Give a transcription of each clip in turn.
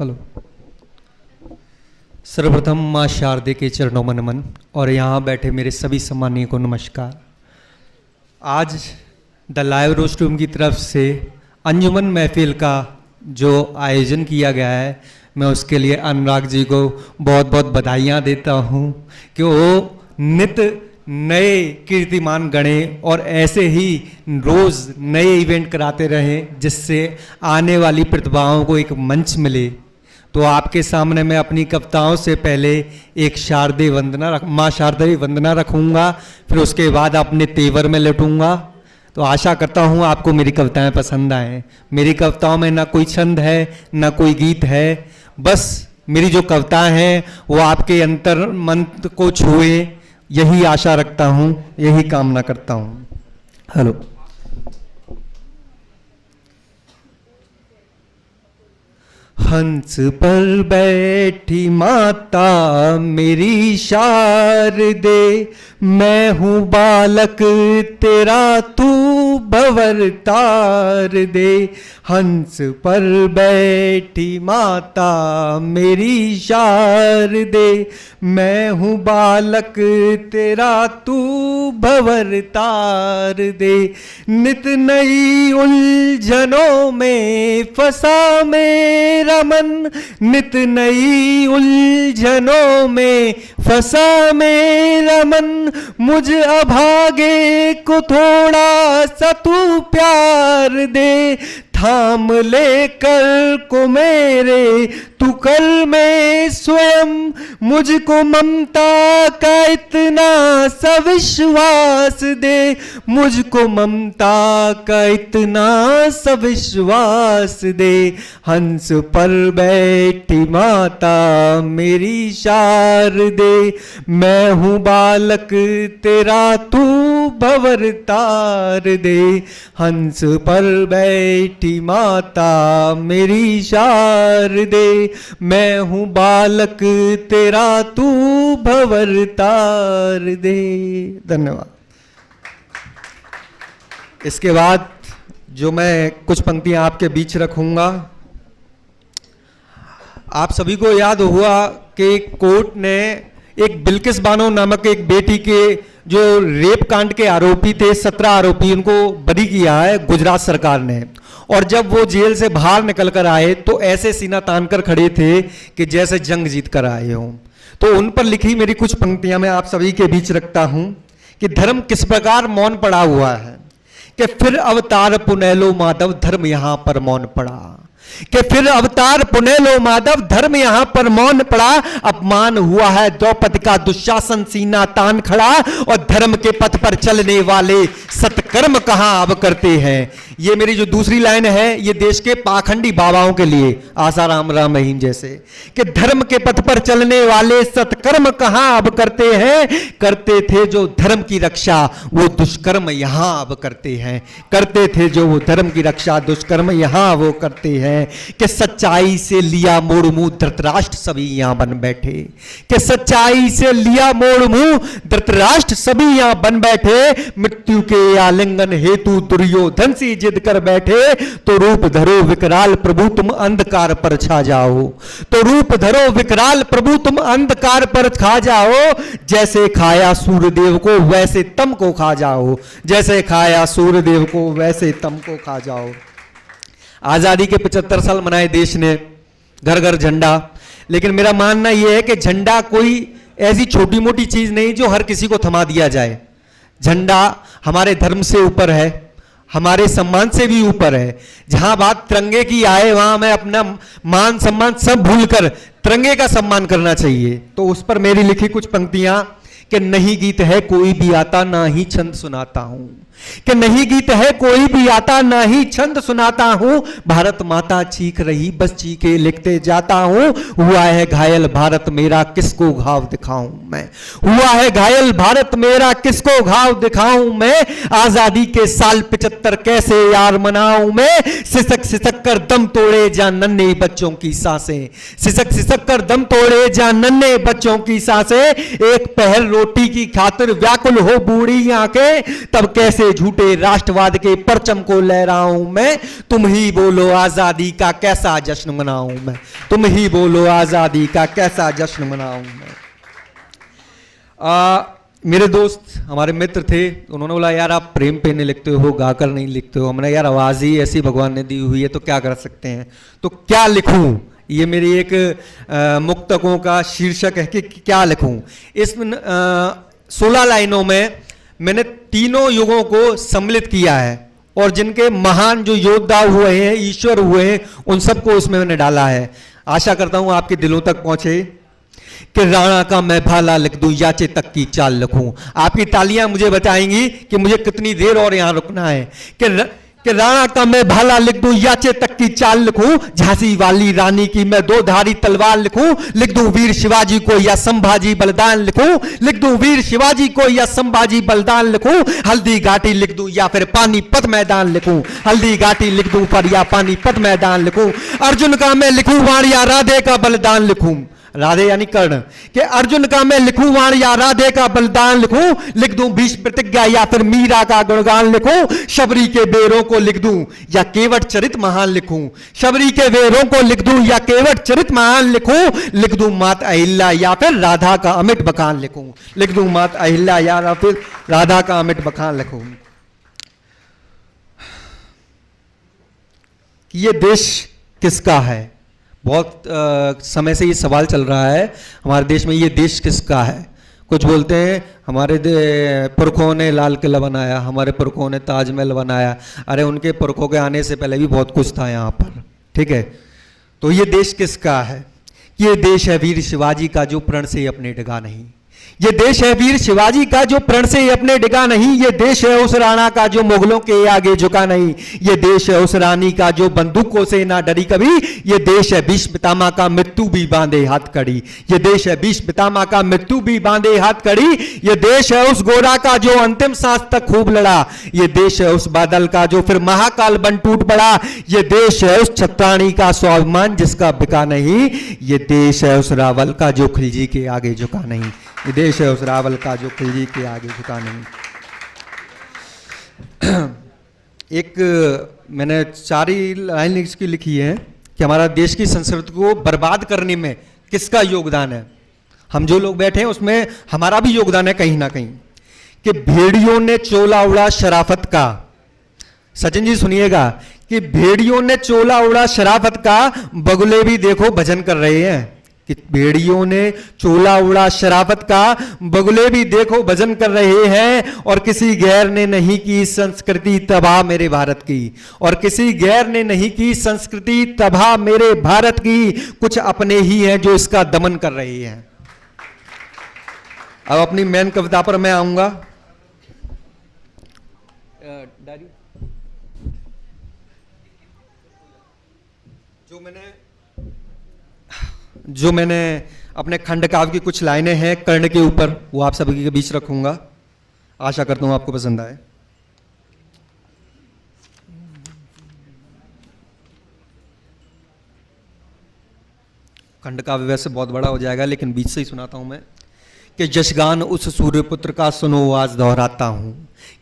Hello. सर्वप्रथम माँ शारदे के चरणों में नमन और यहाँ बैठे मेरे सभी सम्मानीय को नमस्कार। आज द लाइव रोस्ट रूम की तरफ से अंजुमन महफिल का जो आयोजन किया गया है, मैं उसके लिए अनुराग जी को बहुत बहुत बधाइयाँ देता हूँ कि वो नित नए कीर्तिमान गढ़े और ऐसे ही रोज़ नए इवेंट कराते रहें जिससे आने वाली प्रतिभाओं को एक मंच मिले। तो आपके सामने मैं अपनी कविताओं से पहले एक शारदे वंदना माँ शारदे वंदना रखूँगा, फिर उसके बाद अपने तेवर में लौटूंगा। तो आशा करता हूँ आपको मेरी कविताएं पसंद आएँ। मेरी कविताओं में ना कोई छंद है ना कोई गीत है, बस मेरी जो कविताएं हैं वो आपके अंतर मन को छुए, यही आशा रखता हूँ, यही कामना करता हूँ। हेलो। हंस पर बैठी माता मेरी शारदे, मैं हूँ बालक तेरा तू भंवर तार दे। हंस पर बैठी माता मेरी शारदे, मैं हूँ बालक तेरा तू भंवर तार दे। नित नई उलझनों में फंसा मेरा मन, नित नई उलझनों में फंसा मेरा मन। मुझ अभागे को थोड़ा सा तू प्यार दे, थाम ले कर को मेरे तू कर में स्वयं। मुझको ममता का इतना सा विश्वास दे, मुझको ममता का इतना सा विश्वास दे। हंस पर बैठी माता मेरी शारदे, मैं हूँ बालक तेरा तू भंवर तार दे। हंस पर बैठी माता मेरी शारदे, मैं हूँ बालक तेरा तू भंवर तार दे। धन्यवाद। इसके बाद जो मैं कुछ पंक्तियां आपके बीच रखूंगा, आप सभी को याद हुआ कि कोर्ट ने एक बिल्किस बानो नामक एक बेटी के जो रेप कांड के आरोपी थे, 17 आरोपी, उनको बरी किया है गुजरात सरकार ने। और जब वो जेल से बाहर निकल कर आए तो ऐसे सीना तान कर खड़े थे कि जैसे जंग जीत कर आए हों। तो उन पर लिखी मेरी कुछ पंक्तियां मैं आप सभी के बीच रखता हूं कि धर्म किस प्रकार मौन पड़ा हुआ है, कि फिर अवतार पुनः लो माधव धर्म यहां पर मौन पड़ा, कि फिर अवतार पुनः लो माधव धर्म यहां पर मौन पड़ा। अपमान हुआ है द्रौपदी का दुशासन सीना तान खड़ा, और धर्म के पथ पर चलने वाले सत्कर्म कहां अब करते हैं। ये मेरी जो दूसरी लाइन है ये देश के पाखंडी बाबाओं के लिए, आसाराम राम रहीम जैसे, कि धर्म के पथ पर चलने वाले सत्कर्म कहां अब करते हैं। करते थे जो धर्म की रक्षा वो दुष्कर्म यहां अब करते हैं, करते थे जो वो धर्म की रक्षा दुष्कर्म यहां वो करते हैं। कि सच्चाई से लिया मोड़ मुंह धृतराष्ट्र सभी यहां बन बैठे, कि सच्चाई से लिया मोड़ मुंह धृतराष्ट्र सभी यहां बन बैठे। मृत्यु के आलिंगन हेतु दुर्योधन से जिद कर बैठे, तो रूप धरो विकराल प्रभु तुम अंधकार पर छा जाओ, तो रूप धरो विकराल प्रभु तुम अंधकार पर खा जाओ। जैसे खाया सूर्यदेव को वैसे तम को खा जाओ, जैसे खाया सूर्यदेव को वैसे तम को खा जाओ। आजादी के 75 साल मनाए देश ने, घर घर झंडा, लेकिन मेरा मानना यह है कि झंडा कोई ऐसी छोटी मोटी चीज नहीं जो हर किसी को थमा दिया जाए। झंडा हमारे धर्म से ऊपर है, हमारे सम्मान से भी ऊपर है। जहां बात तिरंगे की आए वहां हमें अपना मान सम्मान सब भूलकर तिरंगे का सम्मान करना चाहिए। तो उस पर मेरी लिखी कुछ पंक्तियां कि नहीं गीत है कोई भी आता ना ही छंद सुनाता हूं, कि नहीं गीत है कोई भी आता ना ही छंद सुनाता हूं। भारत माता चीख रही बस चीखे लिखते जाता हूं। हुआ है घायल भारत मेरा किसको घाव दिखाऊं मैं, हुआ है घायल भारत मेरा किसको घाव दिखाऊं मैं। आजादी के साल 75 कैसे यार मनाऊं मैं। सिसक सिसक कर दम तोड़े जा नन्हे बच्चों की सांसें, सिसक सिसक कर दम तोड़े जा नन्हे बच्चों की सांसें। एक पहर रोटी की खातिर व्याकुल हो बूढ़ी आंखें, तब कैसे झूठे झूठे राष्ट्रवाद के परचम को लहराऊं मैं, तुम ही बोलो आजादी का कैसा जश्न मनाऊं मैं, तुम ही बोलो आजादी का कैसा जश्न मनाऊं मैं। मेरे दोस्त हमारे मित्र थे, उन्होंने बोला यार आप प्रेम पे नहीं लिखते हो, गाकर नहीं लिखते हो। हमने यार आवाज़ ही ऐसी भगवान ने दी हुई है तो क्या कर सकते हैं, तो क्या लिखूं, ये मेरी एक मुक्तकों का शीर्षक है कि क्या लिखूं। इस 16 लाइनों में मैंने तीनों युगों को सम्मिलित किया है और जिनके महान जो योद्धा हुए हैं, ईश्वर हुए हैं, उन सबको उसमें मैंने डाला है। आशा करता हूं आपके दिलों तक पहुंचे। कि राणा का मैं भाला लिख दूं, याचे तक की चाल लिखूं। आपकी तालियां मुझे बताएंगी कि मुझे कितनी देर और यहां रुकना है। कि राणा का मैं भाला लिख दूं, याचे तक की चाल लिखूं, झांसी वाली रानी की मैं दो धारी तलवार लिखूं, लिख दूं वीर शिवाजी को या संभाजी बलिदान लिखूं, लिख दूं वीर शिवाजी को या संभाजी बलिदान लिखूं, हल्दी घाटी लिख दूं या फिर पानीपत मैदान लिखूं, हल्दी घाटी लिख दूं पर या पानीपत मैदान लिखूं, अर्जुन का मैं लिखूं वाण या राधे का बलिदान लिखूं, राधे यानी कर्ण, कि अर्जुन का मैं लिखूं वाण या राधे का बलिदान लिखूं, लिख दूं भीष्म प्रतिज्ञा या फिर मीरा का गुणगान लिखूं, शबरी के बेरों को लिख दूं या केवट चरित महान लिखूं, शबरी के बेरों को लिख दूं या केवट चरित महान लिखूं, लिख दूं मात अहिल्या या फिर राधा का अमिट बखान लिखूं, लिख दूं मात अहिल्या या फिर राधा का अमिट बखान लिखूं। कि ये देश किसका है, बहुत समय से ये सवाल चल रहा है हमारे देश में, ये देश किसका है। कुछ बोलते हैं हमारे पुरखों ने लाल किला बनाया, हमारे पुरखों ने ताजमहल बनाया। अरे उनके पुरखों के आने से पहले भी बहुत कुछ था यहाँ पर, ठीक है। तो ये देश किसका है, ये देश है वीर शिवाजी का जो प्रण से अपने डिगा नहीं, ये देश है वीर शिवाजी का जो प्रण से अपने डिगा नहीं, ये देश है उस राणा का जो मुगलों के आगे झुका नहीं, ये देश है उस रानी का जो बंदूकों से ना डरी कभी, ये देश है भीष्म पितामह का मृत्यु भी बांधे हाथ कड़ी, ये देश है भीष्म पितामह का मृत्यु भी बांधे हाथ कड़ी, ये देश है उस गोरा का जो अंतिम सांस तक खूब लड़ा, ये देश है उस बादल का जो फिर महाकाल बन टूट पड़ा, ये देश है उस छत्राणी का स्वाभिमान जिसका बिका नहीं, ये देश है उस रावल का जो खिलजी के आगे झुका नहीं, ये देश है उस रावल का जो खिलजी के आगे झुका नहीं। एक मैंने 4 लाइन इसकी लिखी है कि हमारा देश की संस्कृति को बर्बाद करने में किसका योगदान है। हम जो लोग बैठे हैं उसमें हमारा भी योगदान है कहीं ना कहीं। कि भेड़ियों ने चोला उड़ा शराफत का, सचिन जी सुनिएगा, कि भेड़ियों ने चोला उड़ा शराफत का, बगुले भी देखो भजन कर रहे हैं। कि भेड़ियों ने चोला उड़ा शराफत का, बगुले भी देखो भजन कर रहे हैं, और किसी गैर ने नहीं की संस्कृति तबाह मेरे भारत की, और किसी गैर ने नहीं की संस्कृति तबाह मेरे भारत की, कुछ अपने ही हैं जो इसका दमन कर रहे हैं। अब अपनी मेन कविता पर मैं आऊंगा। जो मैंने अपने खंड काव्य की कुछ लाइनें हैं कर्ण के ऊपर, वो आप सभी के बीच रखूंगा। आशा करता हूं आपको पसंद आए। खंड काव्य वैसे बहुत बड़ा हो जाएगा लेकिन बीच से ही सुनाता हूं मैं। कि यशगान उस सूर्यपुत्र का सुनो आज दोहराता हूं,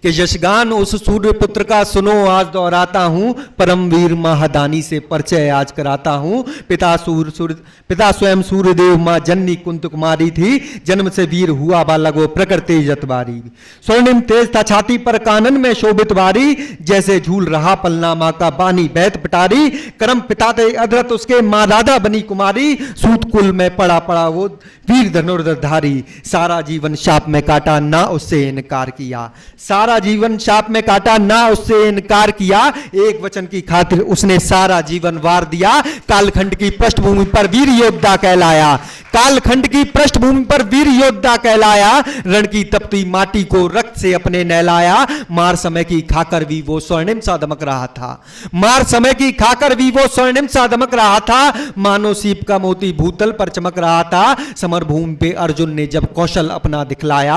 कि यशगान उस सूर्यपुत्र का सुनो आज दोहराता हूं, परमवीर महादानी से परिचय आज कराता हूं। पिता स्वयं सूर्यदेव, मां जननी कुंत कुमारी थी, जन्म से वीर हुआ बालक वो प्रकृति जतवारी। स्वर्णिम तेज था छाती पर कानन में शोभित बारी, जैसे झूल रहा पलना मां का बानी बैत पिटारी। कर्म पिता थे अधरत उसके, मां राधा बनी कुमारी, सूत कुल में पड़ा पड़ा वो वीर धनुर्धरधारी। सारा जीवन शाप में काटा ना उससे इनकार किया, सारा जीवन शाप में काटा ना उससे इनकार किया, एक वचन की खातिर उसने सारा जीवन वार दिया। कालखंड की पृष्ठभूमि पर वीर योद्धा कहलाया, कालखंड की पृष्ठभूमि पर वीर योद्धा कहलाया। रण की तपती माटी को रक्त से अपने नहलाया, मार समय की खाकर भी वो स्वर्णिम सा दमक रहा था, मार समय की खाकर भी वो स्वर्णिम सा दमक रहा था। मानो सीप का मोती भूतल पर चमक रहा था, समर भूमि पे अर्जुन ने जब कौशल अपना दिखलाया।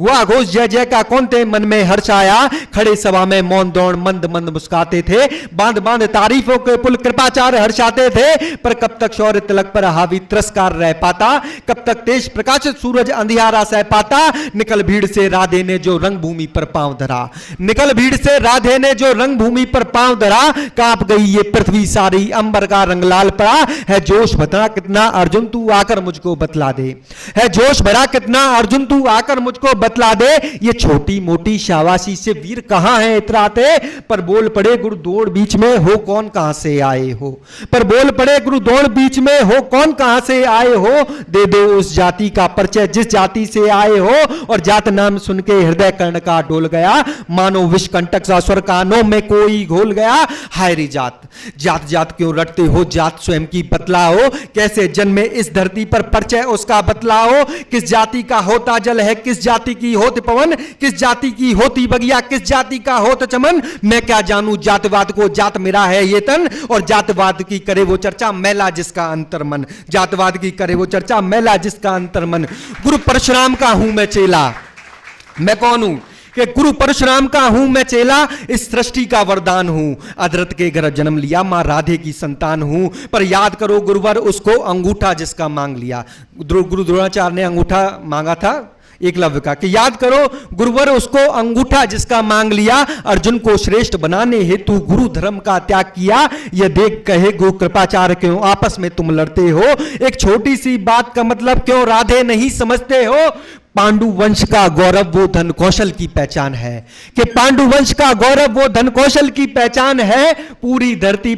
हुआ घोष जय जय का कौन थे मन में हर्ष आया, खड़े सभा में मौन दौड़ मंद मंद मुस्काते थे, बांध बांध तारीफों के पुल कृपाचार्य हर्षाते थे। पर कब तक शौर्य तिलक पर हावी तिरस्कार रह पाता, कब तक तेज प्रकाशित सूरज अंधियारा सह पाता। निकल भीड़ से राधे ने जो रंग भूमि पर पांव धरा, निकल भीड़ से राधे ने जो रंग भूमि पर पांव धरा। कांप गई ये पृथ्वी सारी, अंबर का रंग लाल पड़ा। है जोश भरा कितना अर्जुन तू आकर मुझको बतला दे, है जोश भरा कितना अर्जुन तू आकर मुझको बतला दे। ये छोटी मोटी शाबाशी से वीर कहां है इतराते, पर बोल पड़े गुरु दौड़ बीच में हो कौन कहां से आए हो, पर बोल पड़े गुरु दौड़ बीच में हो कौन कहां से आए हो। दे दो उस जाति का परिचय जिस जाति से आए हो, और जात नाम सुन के हृदय कर्ण का डोल गया। मानो विष कंटक सा स्वर कानों में कोई घोल गया। हाय रे जात, जात जात क्यों रटते हो, जात स्वयं की बतलाओ। कैसे जन्मे इस धरती पर परिचय उसका बतलाओ। किस जाति का होता जल है, किस जाति की होत पवन, किस जाति की होती बगिया, किस जाति का होत चमन। मैं क्या जानूं जातवाद को, जात मेरा है ये तन, और जातवाद की करे वो चर्चा मैला जिसका अंतर मन, जातवाद की करे वो चर्चा मैला जिसका अंतर मन। गुरु परशुराम का हूं मैं चेला, मैं कौन हूं कि गुरु परशुराम का हूं मैं चेला, इस सृष्टि का वरदान हूं, अदरत के घर जन्म लिया, मां राधे की संतान हूं। पर याद करो गुरुवर उसको अंगूठा जिसका मांग लिया, गुरु द्रोणाचार्य ने अंगूठा मांगा था एकलव्य का, कि याद करो गुरुवर उसको अंगूठा जिसका मांग लिया। अर्जुन को श्रेष्ठ बनाने हेतु गुरु धर्म का त्याग किया। यह देख कहे गुरु कृपाचार्य क्यों आपस में तुम लड़ते हो, एक छोटी सी बात का मतलब क्यों राधे नहीं समझते हो। पांडु वंश का गौरव वो धन कौशल की पहचान है, कि पांडु वंश का गौरव वो धन कौशल की पहचान है। पूरी धरती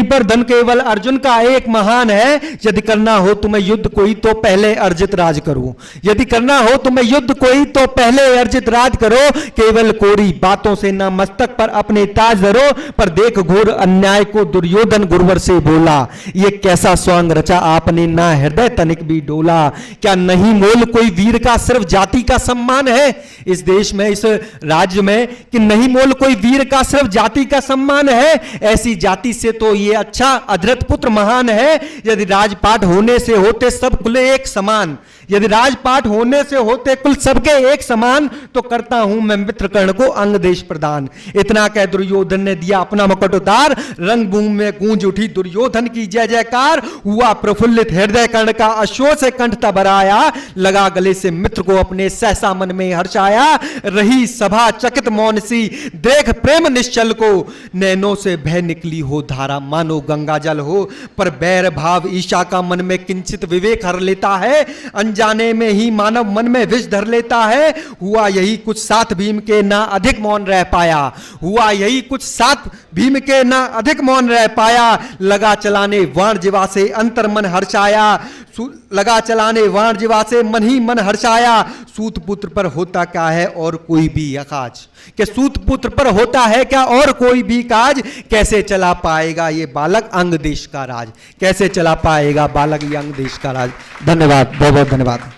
पर धन केवल अर्जुन का एक महान है। यदि करना हो तुम्हें युद्ध कोई तो पहले अर्जित राज करो, यदि करना हो तुम्हें युद्ध कोई तो पहले अर्जित राज करो। केवल कोरी बातों से ना मस्तक पर अपने ताज धरो, पर देख घोर अन्याय को दुर्योधन गुरुवर से बोला। ये कैसा स्वांग रचा आपने ना हृदय तनिक भी डोला। क्या नहीं मोल कोई वीर का सिर्फ जाति का सम्मान है इस देश में, इस राज्य में, कि नहीं मोल कोई वीर का सिर्फ जाति का सम्मान है। ऐसी जाति से तो ये अच्छा अधरथ पुत्र महान है। यदि राजपाट होने से होते सब कुल एक समान, यदि राजपाट होने से होते कुल सबके एक समान, तो करता हूं मैं मित्र कर्ण को अंग देश प्रदान। इतना कह दुर्योधन ने दिया अपना मुकुट उतार, रंगभूमि में गूंज उठी दुर्योधन की जय जयकार। हुआ प्रफुल्लित हृदय कर्ण का अश्रु से कंठ तब भराया, लगा गले से मित्र को अपने सहसा मन में हर्षाया। रही सभा चकित मौन सी देख प्रेम निश्चल को, नैनों से भय निकली हो धारा मानो गंगा जल हो। पर बैर भाव ईशा का मन में किंचित विवेक हर लेता है, अनजाने में ही मानव मन में विष धर लेता है। हुआ यही कुछ साथ भीम के ना अधिक मौन रह पाया, हुआ यही कुछ साथ भीम के ना अधिक मौन रह पाया। लगा चलाने वाण जिवा से अंतर मन हर्षाया, लगा चलाने वाण जिवा से मन ही मन हर्षाया। सूत पुत्र पर होता क्या है और कोई भी काज, कि सूत पुत्र पर होता है क्या और कोई भी काज। कैसे चला पाएगा ये बालक अंग देश का राज, कैसे चला पाएगा बालक ये अंग देश का राज। धन्यवाद, बहुत बहुत धन्यवाद।